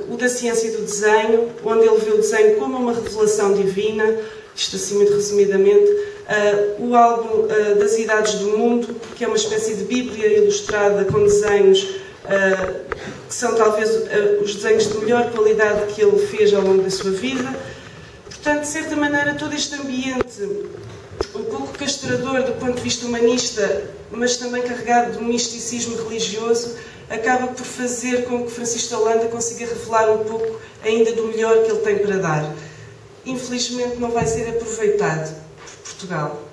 o da ciência e do desenho, onde ele vê o desenho como uma revelação divina, isto assim muito resumidamente, o álbum das Idades do Mundo, que é uma espécie de bíblia ilustrada com desenhos que são talvez os desenhos de melhor qualidade que ele fez ao longo da sua vida. Portanto, de certa maneira, todo este ambiente um pouco castrador do ponto de vista humanista, mas também carregado de um misticismo religioso, acaba por fazer com que Francisco de Holanda consiga revelar um pouco ainda do melhor que ele tem para dar. Infelizmente não vai ser aproveitado por Portugal.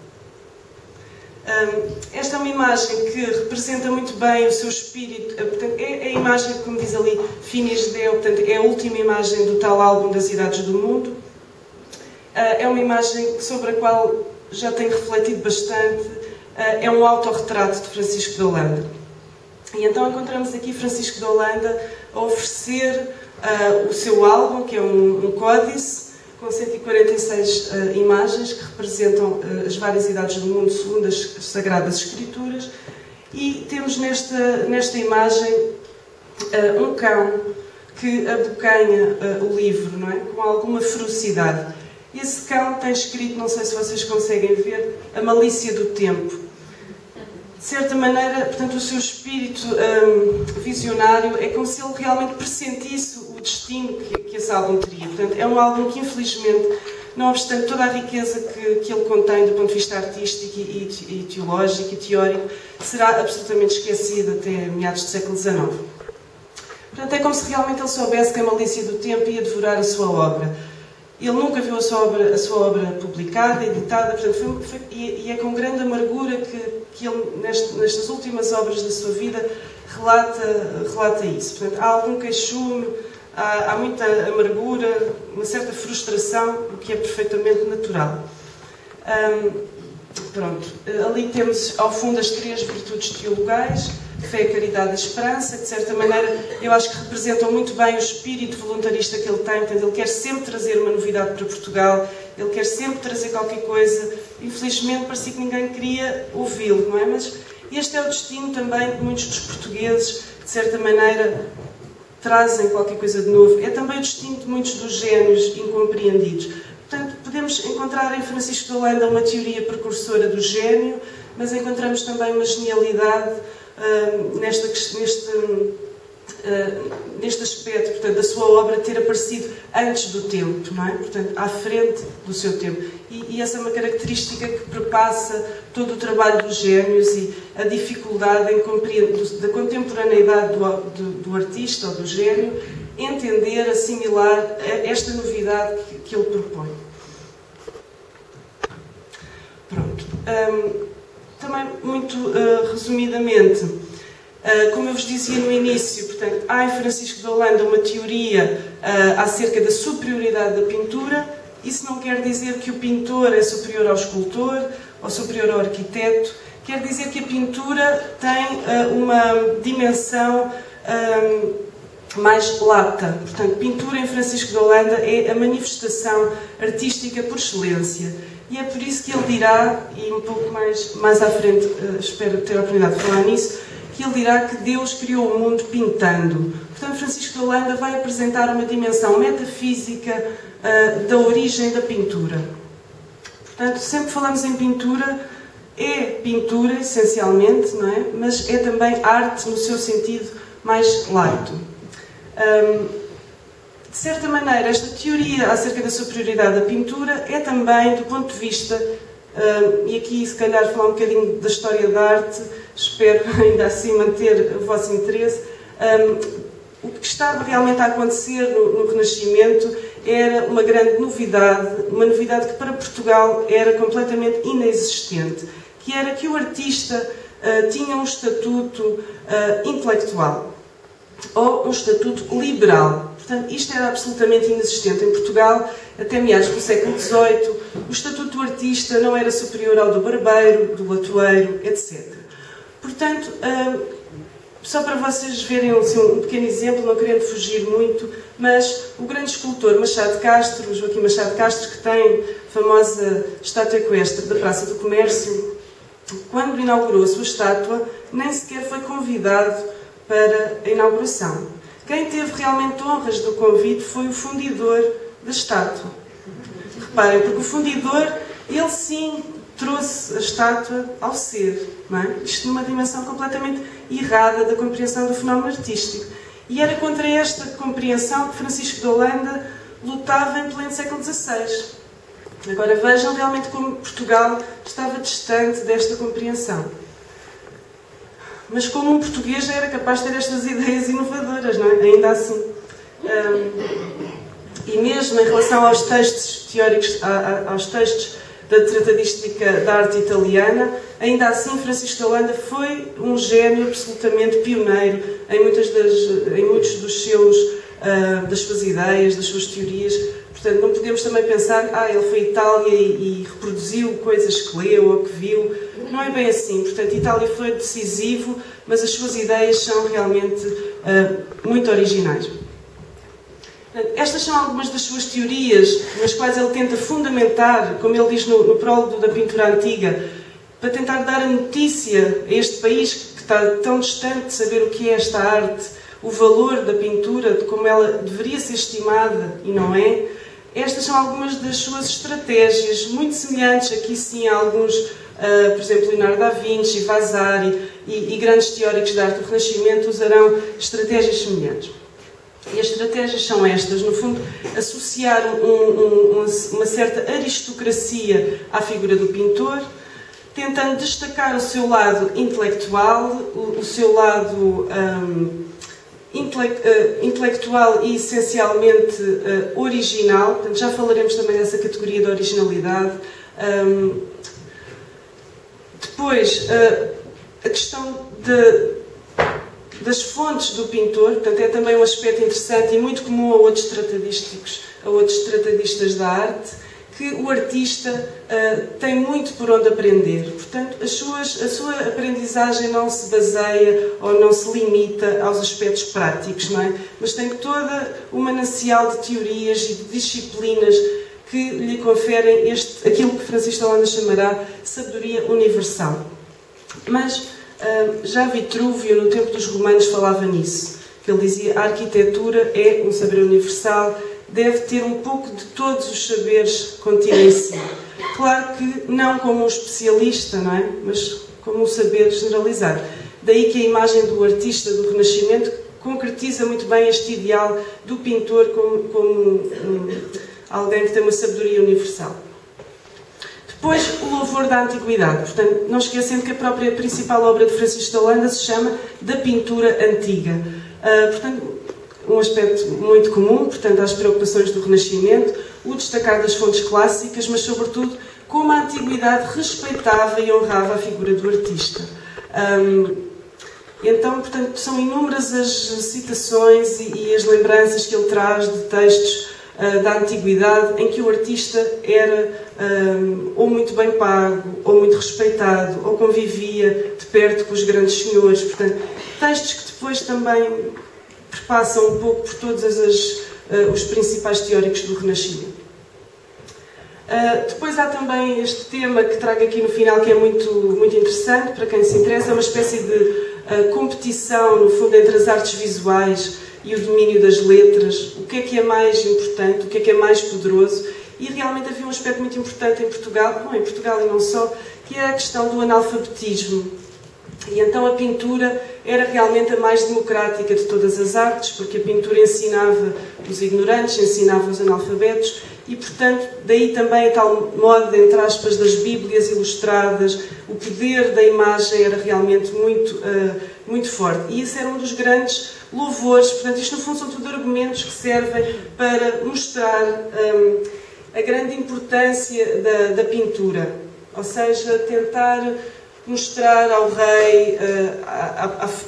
Esta é uma imagem que representa muito bem o seu espírito, portanto, é a imagem, como diz ali, Finis Deo, portanto, é a última imagem do tal álbum das Idades do Mundo. É uma imagem sobre a qual já tenho refletido bastante, é um autorretrato de Francisco de Holanda. E então encontramos aqui Francisco de Holanda a oferecer o seu álbum, que é um códice, com 146 imagens que representam as várias idades do mundo segundo as Sagradas Escrituras, e temos nesta imagem um cão que abocanha o livro, não é? Com alguma ferocidade. Esse cão tem escrito, não sei se vocês conseguem ver, a malícia do tempo. De certa maneira, portanto, o seu espírito visionário é como se ele realmente pressentisse o destino que esse álbum teria. Portanto, é um álbum que, infelizmente, não obstante toda a riqueza que ele contém do ponto de vista artístico e teológico e teórico, será absolutamente esquecido até meados do século XIX. Portanto, é como se realmente ele soubesse que a malícia do tempo ia devorar a sua obra. Ele nunca viu a sua obra publicada, editada, portanto, e é com grande amargura que ele, nestas últimas obras da sua vida, relata isso. Portanto, há algum queixume, há muita amargura, uma certa frustração, o que é perfeitamente natural. Pronto, ali temos ao fundo as três virtudes teologais, fé, caridade e esperança, que de certa maneira eu acho que representam muito bem o espírito voluntarista que ele tem. Portanto, ele quer sempre trazer uma novidade para Portugal, ele quer sempre trazer qualquer coisa. Infelizmente parecia que ninguém queria ouvi-lo, não é? Mas este é o destino também de muitos dos portugueses, que de certa maneira trazem qualquer coisa de novo. É também o destino de muitos dos génios incompreendidos. Portanto, podemos encontrar em Francisco de Holanda uma teoria precursora do gênio, mas encontramos também uma genialidade neste aspecto, portanto, da sua obra ter aparecido antes do tempo, não é? Portanto, à frente do seu tempo. E essa é uma característica que perpassa todo o trabalho dos génios e a dificuldade em compreender, da contemporaneidade do artista ou do gênio, entender, assimilar esta novidade que ele propõe. Pronto. Também, muito resumidamente, como eu vos dizia no início, portanto, há em Francisco de Holanda uma teoria acerca da superioridade da pintura. Isso não quer dizer que o pintor é superior ao escultor ou superior ao arquiteto. Quer dizer que a pintura tem uma dimensão mais lata. Portanto, pintura em Francisco de Holanda é a manifestação artística por excelência. E é por isso que ele dirá, e um pouco mais à frente, espero ter a oportunidade de falar nisso, que ele dirá que Deus criou o mundo pintando. Portanto, Francisco de Holanda vai apresentar uma dimensão metafísica da origem da pintura. Portanto, sempre falamos em pintura, é pintura, essencialmente, não é? Mas é também arte no seu sentido mais lato. De certa maneira, esta teoria acerca da superioridade da pintura é também, do ponto de vista, e aqui se calhar falar um bocadinho da história da arte, espero ainda assim manter o vosso interesse, o que estava realmente a acontecer no Renascimento era uma grande novidade, uma novidade que para Portugal era completamente inexistente, que era que o artista tinha um estatuto intelectual, ou um estatuto liberal. Portanto, isto era absolutamente inexistente em Portugal, até meados do século XVIII. O estatuto do artista não era superior ao do barbeiro, do latoeiro, etc. Portanto, só para vocês verem assim, um pequeno exemplo, não querendo fugir muito, mas o grande escultor Machado de Castro, Joaquim Machado de Castro, que tem a famosa estátua equestre da Praça do Comércio, quando inaugurou a sua estátua, nem sequer foi convidado para a inauguração. Quem teve realmente honras do convite foi o fundidor da estátua. Reparem, porque o fundidor, ele sim trouxe a estátua ao ser, não é? Isto numa dimensão completamente errada da compreensão do fenómeno artístico. E era contra esta compreensão que Francisco de Holanda lutava em pleno século XVI. Agora vejam realmente como Portugal estava distante desta compreensão. Mas como um português já era capaz de ter estas ideias inovadoras, não é? Ainda assim. E mesmo em relação aos textos teóricos, aos textos da tratadística da arte italiana, ainda assim Francisco de Holanda foi um gênio absolutamente pioneiro em muitos das suas ideias, das suas teorias. Portanto, não podemos também pensar, ele foi à Itália e reproduziu coisas que leu ou que viu. Não é bem assim. Portanto, Itália foi decisivo, mas as suas ideias são realmente muito originais. Estas são algumas das suas teorias, nas quais ele tenta fundamentar, como ele diz no prólogo da pintura antiga, para tentar dar a notícia a este país que está tão distante de saber o que é esta arte, o valor da pintura, de como ela deveria ser estimada e não é. Estas são algumas das suas estratégias, muito semelhantes, aqui sim, a alguns, por exemplo, Leonardo da Vinci, Vasari e grandes teóricos da arte do Renascimento usarão estratégias semelhantes. E as estratégias são estas, no fundo, associar uma certa aristocracia à figura do pintor, tentando destacar o seu lado intelectual, o seu lado intelectual e essencialmente original. Portanto, já falaremos também dessa categoria de originalidade. Depois, a questão das fontes do pintor, portanto, é também um aspecto interessante e muito comum a outros tratadistas da arte, que o artista tem muito por onde aprender. Portanto, a sua aprendizagem não se baseia ou não se limita aos aspectos práticos, não é? Mas tem toda uma manancial de teorias e de disciplinas que lhe conferem aquilo que Francisco de Holanda chamará sabedoria universal. Mas já Vitrúvio, no tempo dos romanos, falava nisso, que ele dizia: a arquitetura é um saber universal, deve ter um pouco de todos os saberes contidos em si. Claro que não como um especialista, não é? Mas como um saber generalizado. Daí que a imagem do artista do Renascimento concretiza muito bem este ideal do pintor como alguém que tem uma sabedoria universal. Depois, o louvor da antiguidade. Portanto, não esquecendo que a própria principal obra de Francisco de Holanda se chama Da Pintura Antiga. Portanto, um aspecto muito comum, portanto, às preocupações do Renascimento, o destacar das fontes clássicas, mas, sobretudo, como a antiguidade respeitava e honrava a figura do artista. Então, portanto, são inúmeras as citações e as lembranças que ele traz de textos da antiguidade em que o artista era ou muito bem pago, ou muito respeitado, ou convivia de perto com os grandes senhores. Portanto, textos que depois também perpassam um pouco por todos os principais teóricos do Renascimento. Depois há também este tema que trago aqui no final, que é muito, muito interessante para quem se interessa, uma espécie de competição, no fundo, entre as artes visuais e o domínio das letras. O que é mais importante, o que é mais poderoso. E realmente havia um aspecto muito importante em Portugal, não em Portugal e não só, que é a questão do analfabetismo. E então a pintura era realmente a mais democrática de todas as artes, porque a pintura ensinava os ignorantes, ensinava os analfabetos, e, portanto, daí também a tal moda, entre aspas, das bíblias ilustradas. O poder da imagem era realmente muito forte. E esse era um dos grandes louvores. Portanto, isto no fundo são tudo argumentos que servem para mostrar a grande importância da pintura. Ou seja, tentar mostrar ao rei,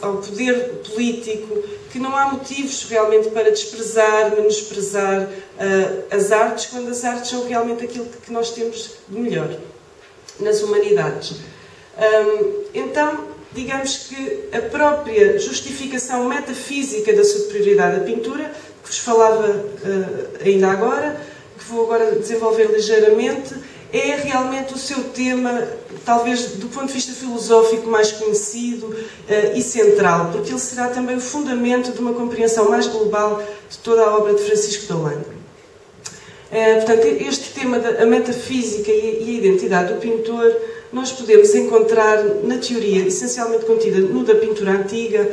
ao poder político, que não há motivos realmente para desprezar, menosprezar as artes, quando as artes são realmente aquilo que nós temos de melhor nas humanidades. Então, digamos que a própria justificação metafísica da superioridade da pintura, que vos falava ainda agora, que vou agora desenvolver ligeiramente, é realmente o seu tema, talvez do ponto de vista filosófico, mais conhecido e central, porque ele será também o fundamento de uma compreensão mais global de toda a obra de Francisco de Holanda. Portanto, este tema da metafísica e a identidade do pintor nós podemos encontrar na teoria essencialmente contida no da pintura antiga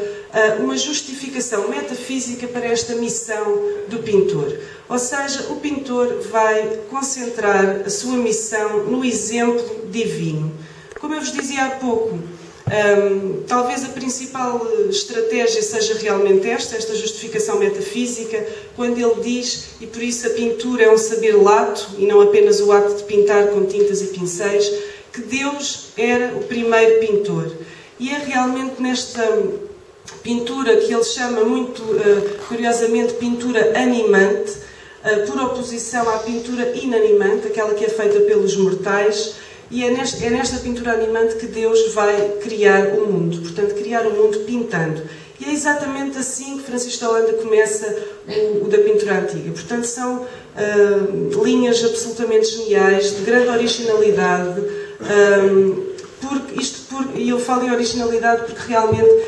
uma justificação metafísica para esta missão do pintor. Ou seja, o pintor vai concentrar a sua missão no exemplo divino. Como eu vos dizia há pouco, talvez a principal estratégia seja realmente esta justificação metafísica, quando ele diz, e por isso a pintura é um saber lato, e não apenas o ato de pintar com tintas e pincéis, que Deus era o primeiro pintor. E é realmente nesta pintura que ele chama muito, curiosamente, pintura animante, por oposição à pintura inanimante, aquela que é feita pelos mortais, e é nesta pintura animante que Deus vai criar o mundo, portanto, criar o mundo pintando. E é exatamente assim que Francisco de Holanda começa o da pintura antiga. Portanto, são linhas absolutamente geniais, de grande originalidade, e eu falo em originalidade porque realmente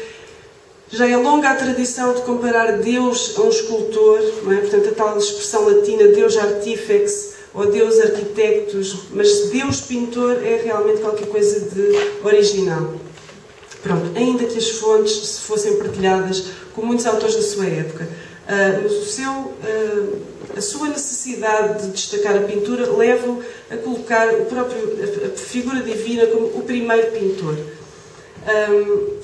já é longa a tradição de comparar Deus a um escultor, não é? Portanto, a tal expressão latina, Deus artifex, ou Deus arquitectus, mas Deus pintor é realmente qualquer coisa de original. Pronto, ainda que as fontes se fossem partilhadas com muitos autores da sua época, a sua necessidade de destacar a pintura leva-o a colocar a figura divina como o primeiro pintor.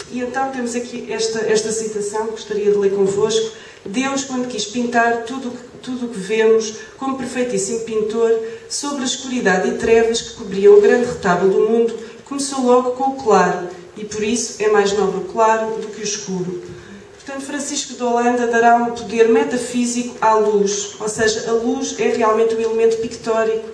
E então temos aqui esta citação que gostaria de ler convosco. Deus, quando quis pintar tudo o que vemos como perfeitíssimo pintor, sobre a escuridade e trevas que cobriam o grande retábulo do mundo, começou logo com o claro, e por isso é mais nobre o claro do que o escuro. Portanto, Francisco de Holanda dará um poder metafísico à luz, ou seja, a luz é realmente o elemento pictórico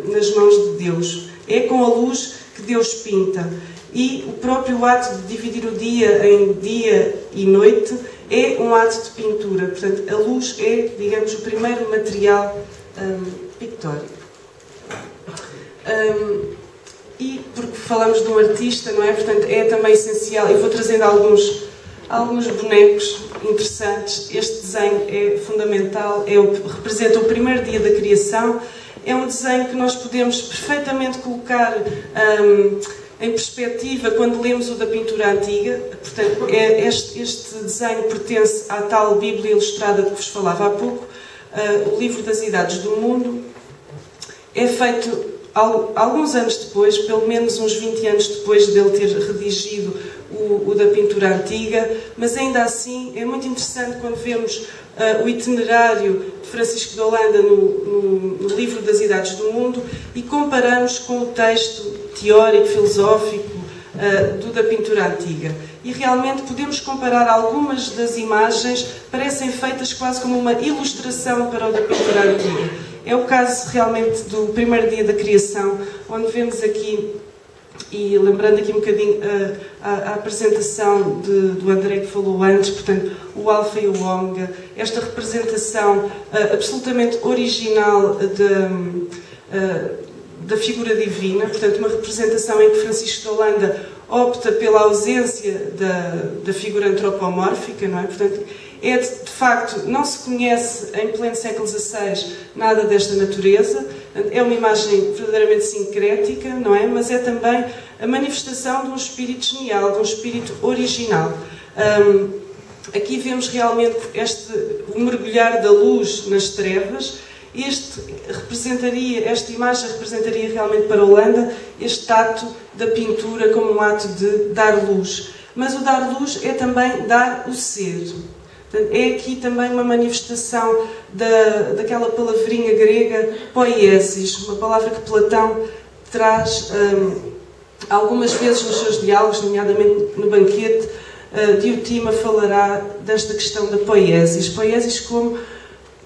nas mãos de Deus. É com a luz que Deus pinta. E o próprio ato de dividir o dia em dia e noite é um ato de pintura. Portanto, a luz é, digamos, o primeiro material pictórico. E porque falamos de um artista, não é? Portanto, é também essencial. Eu vou trazendo alguns bonecos interessantes. Este desenho é fundamental, representa o primeiro dia da criação. É um desenho que nós podemos perfeitamente colocar em perspectiva quando lemos o da pintura antiga. Portanto, este desenho pertence à tal Bíblia Ilustrada que vos falava há pouco, o Livro das Idades do Mundo. É feito alguns anos depois, pelo menos uns 20 anos depois dele ter redigido o da pintura antiga, mas ainda assim é muito interessante quando vemos o itinerário de Francisco de Holanda no Livro das Idades do Mundo e comparamos com o texto teórico, filosófico do da pintura antiga. E realmente podemos comparar algumas das imagens, parecem feitas quase como uma ilustração para o da pintura antiga. É o caso realmente do primeiro dia da criação, onde vemos aqui, e lembrando aqui um bocadinho a apresentação do André que falou antes, portanto, o alfa e o ômega, esta representação absolutamente original da figura divina, portanto, uma representação em que Francisco de Holanda opta pela ausência da figura antropomórfica, não é? Portanto, de facto, não se conhece em pleno século XVI nada desta natureza, é uma imagem verdadeiramente sincrética, não é? Mas é também a manifestação de um espírito genial, de um espírito original. Aqui vemos realmente o mergulhar da luz nas trevas. Esta imagem representaria realmente para Holanda este ato da pintura como um ato de dar luz. Mas o dar luz é também dar o ser. Portanto, é aqui também uma manifestação daquela palavrinha grega poiesis, uma palavra que Platão traz algumas vezes nos seus diálogos, nomeadamente no Banquete. Diotima falará desta questão da poiesis. Poiesis como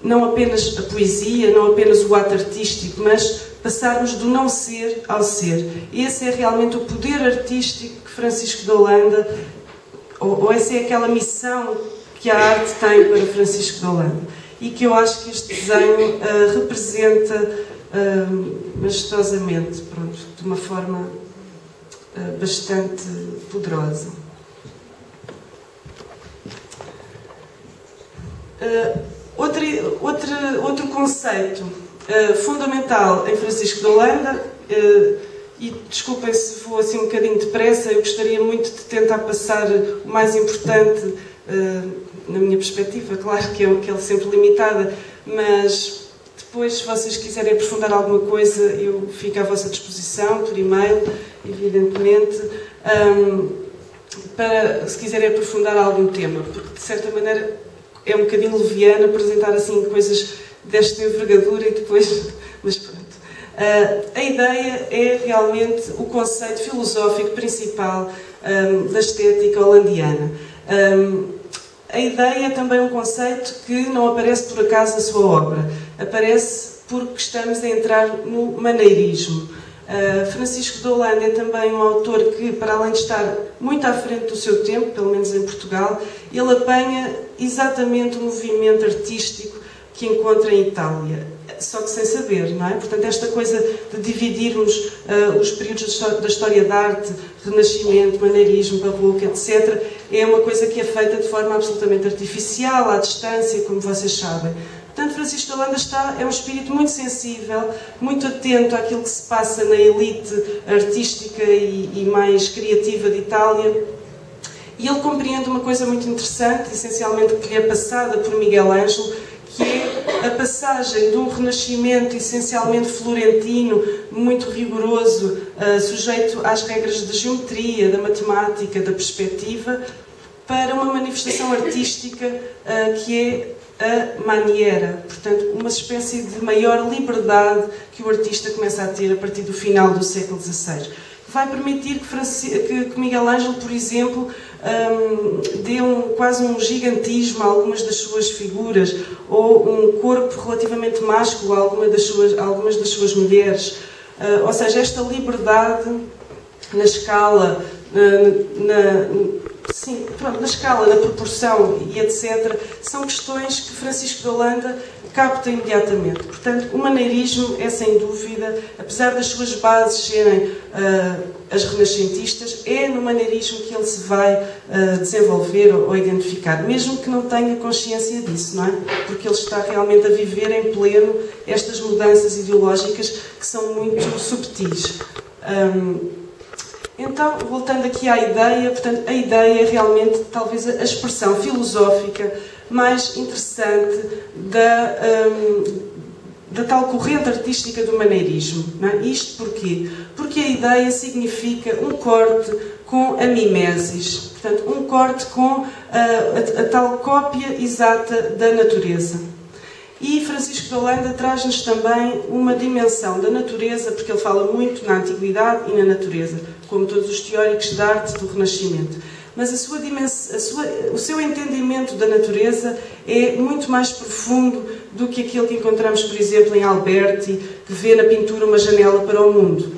não apenas a poesia, não apenas o ato artístico, mas passarmos do não ser ao ser. Esse é realmente o poder artístico que Francisco de Holanda, ou essa é aquela missão que a arte tem para Francisco de Holanda. E que eu acho que este desenho representa majestosamente, pronto, de uma forma bastante poderosa. Outro conceito fundamental em Francisco de Holanda, e desculpem se vou assim um bocadinho depressa, eu gostaria muito de tentar passar o mais importante na minha perspectiva, claro que é sempre limitada, mas depois, se vocês quiserem aprofundar alguma coisa, eu fico à vossa disposição, por e-mail, evidentemente, para, se quiserem aprofundar algum tema, porque de certa maneira é um bocadinho leviano apresentar assim coisas desta envergadura e depois... mas pronto. A ideia é realmente o conceito filosófico principal da estética holandiana. A ideia é também um conceito que não aparece por acaso na sua obra. Aparece porque estamos a entrar no maneirismo. Francisco de Holanda é também um autor que, para além de estar muito à frente do seu tempo, pelo menos em Portugal, ele apanha exatamente o movimento artístico que encontra em Itália, só que sem saber, não é? Portanto, esta coisa de dividirmos os períodos da história da arte, Renascimento, maneirismo, barroco, etc., é uma coisa que é feita de forma absolutamente artificial, à distância, como vocês sabem. Portanto, Francisco de Holanda é um espírito muito sensível, muito atento àquilo que se passa na elite artística e mais criativa de Itália. E ele compreende uma coisa muito interessante, essencialmente que lhe é passada por Miguel Ângelo, que é a passagem de um renascimento essencialmente florentino, muito rigoroso, sujeito às regras da geometria, da matemática, da perspectiva, para uma manifestação artística que é a maniera, portanto, uma espécie de maior liberdade que o artista começa a ter a partir do final do século XVI. Vai permitir que Miguel Ângelo, por exemplo, dê quase um gigantismo a algumas das suas figuras, ou um corpo relativamente másculo a algumas das suas mulheres. Ou seja, esta liberdade na escala, na escala, na proporção e etc., são questões que Francisco de Holanda capta imediatamente. Portanto, o maneirismo é, sem dúvida, apesar das suas bases serem as renascentistas, é no maneirismo que ele se vai desenvolver ou identificar, mesmo que não tenha consciência disso, não é? Porque ele está realmente a viver em pleno estas mudanças ideológicas que são muito subtis. Então, voltando aqui à ideia, portanto, a ideia é realmente talvez a expressão filosófica mais interessante da tal corrente artística do maneirismo. Não é? Isto porquê? Porque a ideia significa um corte com a mimesis, portanto, um corte com a tal cópia exata da natureza. E Francisco de Holanda traz-nos também uma dimensão da natureza, porque ele fala muito na antiguidade e na natureza, como todos os teóricos da arte do Renascimento. Mas o seu entendimento da natureza é muito mais profundo do que aquele que encontramos, por exemplo, em Alberti, que vê na pintura uma janela para o mundo.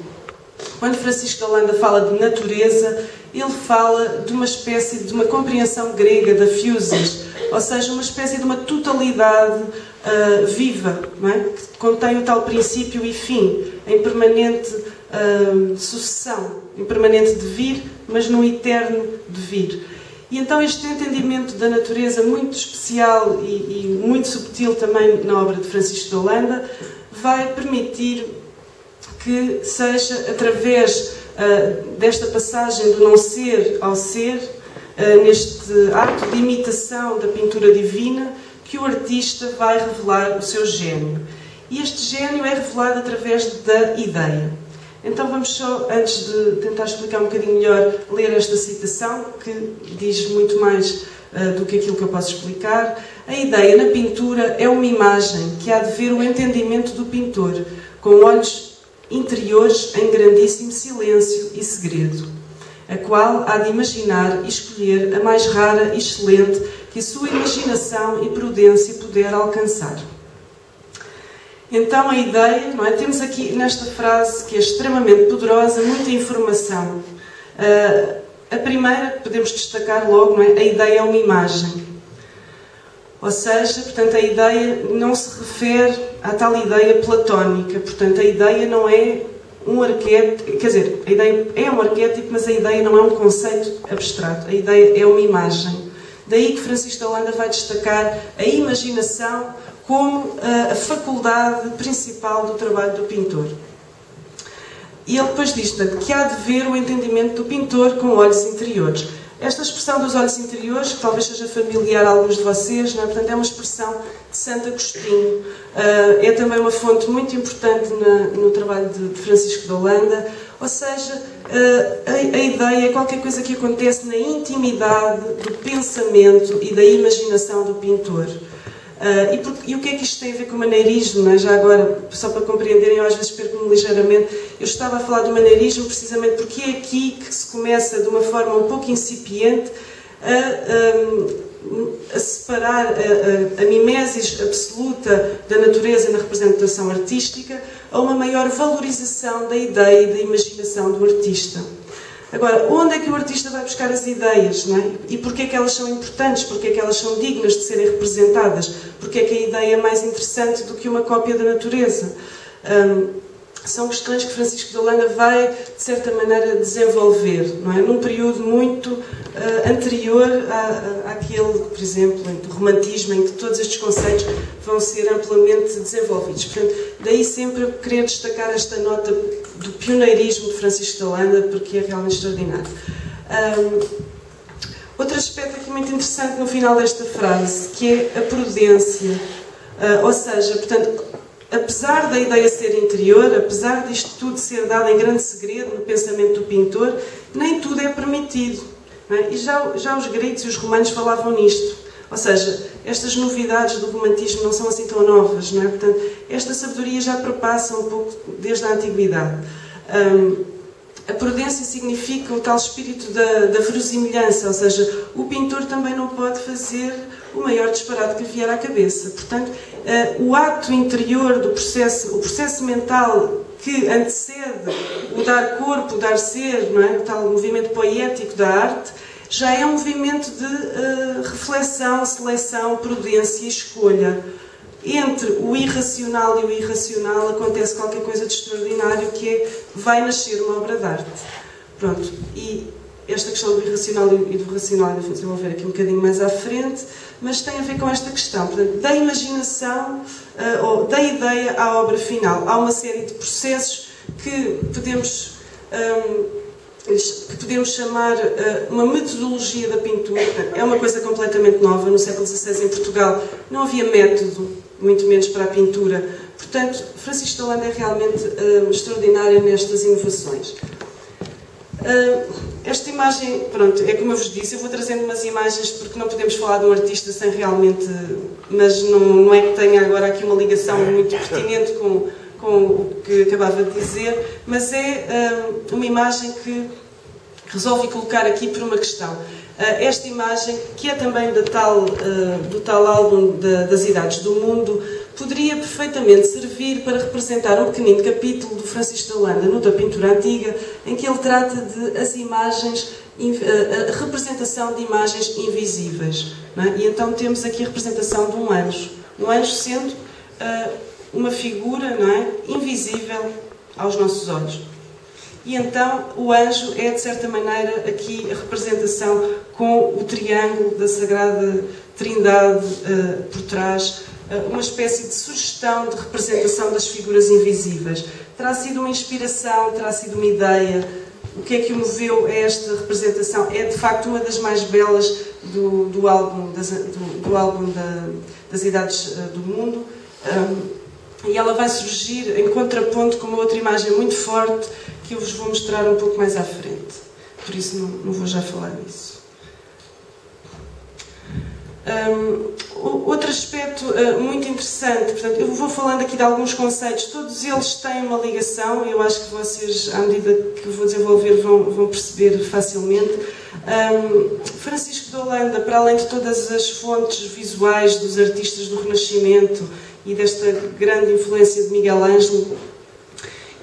Quando Francisco de Holanda fala de natureza, ele fala de uma espécie de uma compreensão grega da physis, ou seja, uma espécie de uma totalidade viva, não é? Que contém o tal princípio e fim, em permanente sucessão, em permanente devir, mas no eterno devir. E então este entendimento da natureza muito especial e muito subtil também na obra de Francisco de Holanda vai permitir que seja através desta passagem do não ser ao ser, neste ato de imitação da pintura divina, que o artista vai revelar o seu gênio. E este gênio é revelado através da ideia. Então vamos só, antes de tentar explicar um bocadinho melhor, ler esta citação, que diz muito mais do que aquilo que eu posso explicar. A ideia na pintura é uma imagem que há de ver o entendimento do pintor, com olhos interiores em grandíssimo silêncio e segredo, a qual há de imaginar e escolher a mais rara e excelente que a sua imaginação e prudência puder alcançar. Então a ideia, não é? Temos aqui nesta frase, que é extremamente poderosa, muita informação. A primeira que podemos destacar logo, não é? A ideia é uma imagem. Ou seja, portanto, a ideia não se refere à tal ideia platónica. Portanto, a ideia não é um arquétipo, quer dizer, a ideia é um arquétipo, mas a ideia não é um conceito abstrato. A ideia é uma imagem. Daí que Francisco de Holanda vai destacar a imaginação como a faculdade principal do trabalho do pintor. E ele depois diz, portanto, que há de ver o entendimento do pintor com olhos interiores. Esta expressão dos olhos interiores, que talvez seja familiar a alguns de vocês, não é? Portanto, é uma expressão de Santo Agostinho. É também uma fonte muito importante no trabalho de Francisco de Holanda. Ou seja, a ideia é qualquer coisa que acontece na intimidade do pensamento e da imaginação do pintor. E o que é que isto tem a ver com o maneirismo? Não é? Já agora, só para compreenderem, eu às vezes perco-me ligeiramente. Eu estava a falar do maneirismo precisamente porque é aqui que se começa, de uma forma um pouco incipiente, a separar a mimesis absoluta da natureza na representação artística a uma maior valorização da ideia e da imaginação do artista. Agora, onde é que o artista vai buscar as ideias, não é? E porquê é que elas são importantes? Porquê é que elas são dignas de serem representadas? Porquê é que a ideia é mais interessante do que uma cópia da natureza? São questões que Francisco de Holanda vai, de certa maneira, desenvolver, não é? Num período muito anterior àquele, por exemplo, do romantismo, em que todos estes conceitos vão ser amplamente desenvolvidos. Portanto, daí sempre eu querer destacar esta nota do pioneirismo de Francisco de Holanda, porque é realmente extraordinário. Outro aspecto aqui muito interessante no final desta frase, que é a prudência. Ou seja, portanto, apesar da ideia ser interior, apesar disto tudo ser dado em grande segredo no pensamento do pintor, nem tudo é permitido. Não é? E já os gregos e os romanos falavam nisto. Ou seja, estas novidades do romantismo não são assim tão novas, não é? Portanto, esta sabedoria já perpassa um pouco desde a antiguidade. A prudência significa o tal espírito da verosimilhança, ou seja, o pintor também não pode fazer o maior disparate que lhe vier à cabeça. Portanto, o ato interior do processo, o processo mental que antecede o dar corpo, o dar ser, não é? O tal movimento poético da arte, já é um movimento de reflexão, seleção, prudência e escolha. Entre o irracional e o irracional acontece qualquer coisa de extraordinário, que é, vai nascer uma obra de arte. Pronto, e esta questão do irracional e do racional eu vou desenvolver aqui um bocadinho mais à frente, mas tem a ver com esta questão, portanto, da imaginação ou da ideia à obra final. Há uma série de processos que podemos chamar uma metodologia da pintura. É uma coisa completamente nova. No século XVI, em Portugal, não havia método, muito menos para a pintura. Portanto, Francisco de Holanda é realmente extraordinário nestas inovações. Esta imagem, pronto, é como eu vos disse, eu vou trazendo umas imagens porque não podemos falar de um artista sem realmente... Mas não é que tenha agora aqui uma ligação muito pertinente com o que acabava de dizer, mas é uma imagem que resolvi colocar aqui por uma questão. Esta imagem, que é também do tal álbum das Idades do Mundo, poderia perfeitamente servir para representar um pequenino capítulo do Francisco de Holanda, no da pintura antiga, em que ele trata de as imagens, a representação de imagens invisíveis. Não é? E então temos aqui a representação de um anjo sendo uma figura, não é, invisível aos nossos olhos. E então o anjo é, de certa maneira, aqui a representação com o triângulo da Sagrada Trindade por trás, uma espécie de sugestão de representação das figuras invisíveis. Terá sido uma inspiração, terá sido uma ideia. O que é que o moveu a esta representação? É, de facto, uma das mais belas do álbum das Idades do Mundo. E ela vai surgir em contraponto com uma outra imagem muito forte que eu vos vou mostrar um pouco mais à frente. Por isso não vou já falar nisso. Outro aspecto muito interessante, portanto, eu vou falando aqui de alguns conceitos, todos eles têm uma ligação, eu acho que vocês, à medida que eu vou desenvolver, vão perceber facilmente. Francisco de Holanda, para além de todas as fontes visuais dos artistas do Renascimento e desta grande influência de Miguel Ângelo,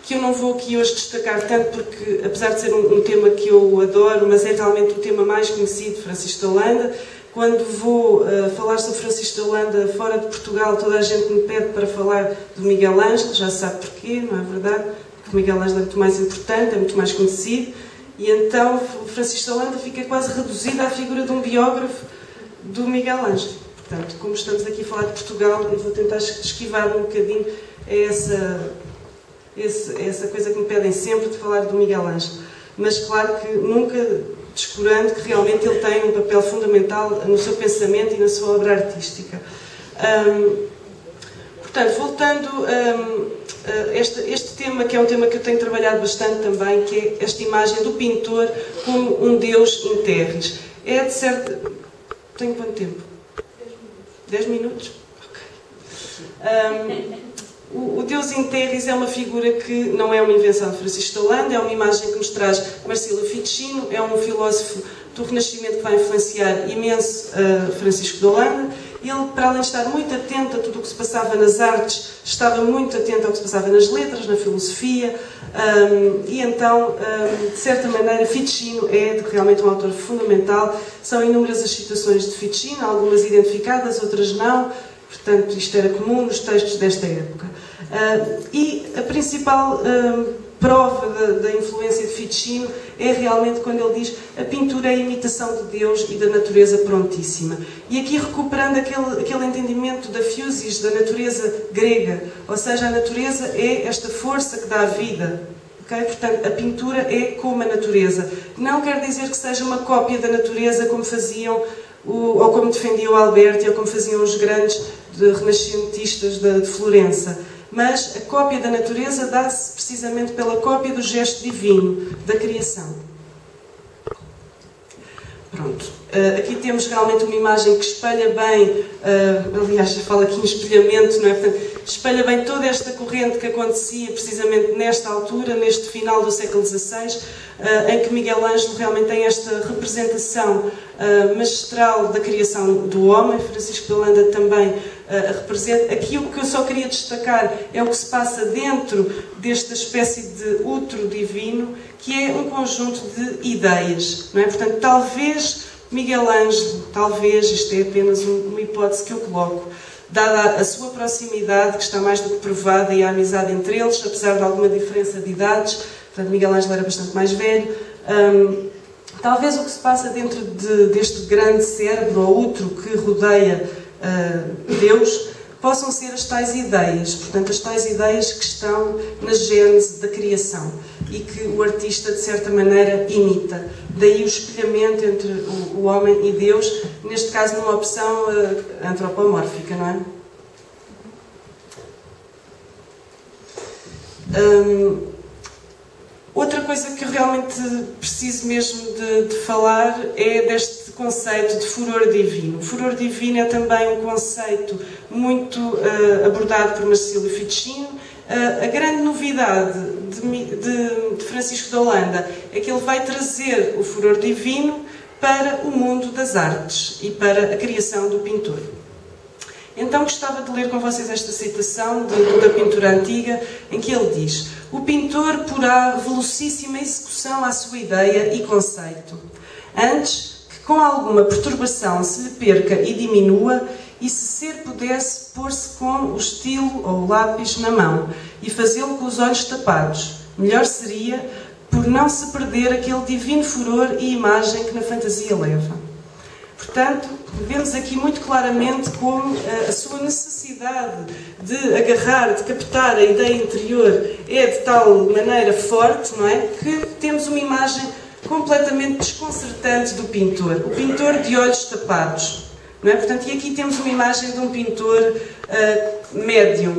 que eu não vou aqui hoje destacar tanto porque, apesar de ser um tema que eu adoro, mas é realmente o tema mais conhecido de Francisco de Holanda, Quando vou falar sobre Francisco de Holanda fora de Portugal, toda a gente me pede para falar do Miguel Ângelo, já se sabe porquê, não é verdade? Porque o Miguel Ângelo é muito mais importante, é muito mais conhecido, e então o Francisco de Holanda fica quase reduzido à figura de um biógrafo do Miguel Ângelo. Portanto, como estamos aqui a falar de Portugal, eu vou tentar esquivar um bocadinho essa coisa que me pedem sempre de falar do Miguel Ângelo. Mas claro que nunca descurando que realmente ele tem um papel fundamental no seu pensamento e na sua obra artística. Portanto, voltando a este tema, que é um tema que eu tenho trabalhado bastante também, que é esta imagem do pintor como um Deus in terris. É de certo... Tenho quanto tempo? 10 minutos? Ok. O Deus in terris é uma figura que não é uma invenção de Francisco de Holanda, é uma imagem que nos traz Marsilio Ficino, é um filósofo do Renascimento que vai influenciar imenso Francisco de Holanda. Ele, para além de estar muito atento a tudo o que se passava nas artes, estava muito atento ao que se passava nas letras, na filosofia, e então, de certa maneira, Ficino é realmente um autor fundamental. São inúmeras as citações de Ficino, algumas identificadas, outras não. Portanto, isto era comum nos textos desta época. E a principal prova da influência de Ficino é realmente quando ele diz a pintura é a imitação de Deus e da natureza prontíssima. E aqui recuperando aquele entendimento da physis, da natureza grega, ou seja, a natureza é esta força que dá a vida. Okay? Portanto, a pintura é como a natureza. Não quer dizer que seja uma cópia da natureza como faziam ou como defendia o Alberti, ou como faziam os grandes renascentistas de Florença. Mas a cópia da natureza dá-se precisamente pela cópia do gesto divino, da criação. Pronto. Aqui temos realmente uma imagem que espelha bem, aliás, já falo aqui em espelhamento, não é? Portanto, espelha bem toda esta corrente que acontecia precisamente nesta altura, neste final do século XVI, em que Miguel Ângelo realmente tem esta representação magistral da criação do homem. Francisco de Holanda também representa. Aqui o que eu só queria destacar é o que se passa dentro desta espécie de útero divino, que é um conjunto de ideias, não é? Portanto, talvez Miguel Ângelo, talvez, isto é apenas uma hipótese que eu coloco, dada a sua proximidade, que está mais do que provada, e a amizade entre eles, apesar de alguma diferença de idades, portanto, Miguel Ângelo era bastante mais velho, talvez o que se passa dentro deste grande cérebro ou útero que rodeia Deus, possam ser as tais ideias, portanto, as tais ideias que estão na gênese da criação e que o artista, de certa maneira, imita. Daí o espelhamento entre o homem e Deus, neste caso numa opção antropomórfica, não é? Outra coisa que eu realmente preciso mesmo de falar é deste conceito de furor divino. O furor divino é também um conceito muito abordado por Marsilio Ficino. A grande novidade de Francisco de Holanda é que ele vai trazer o furor divino para o mundo das artes e para a criação do pintor. Então gostava de ler com vocês esta citação da pintura antiga, em que ele diz: o pintor porá velocíssima execução à sua ideia e conceito, antes que com alguma perturbação se lhe perca e diminua, e se ser pudesse pôr-se com o estilo ou o lápis na mão e fazê-lo com os olhos tapados, melhor seria, por não se perder aquele divino furor e imagem que na fantasia leva. Portanto, vemos aqui muito claramente como a sua necessidade de agarrar, de captar a ideia interior é de tal maneira forte, não é? Que temos uma imagem completamente desconcertante do pintor. O pintor de olhos tapados, não é? Portanto, e aqui temos uma imagem de um pintor médium.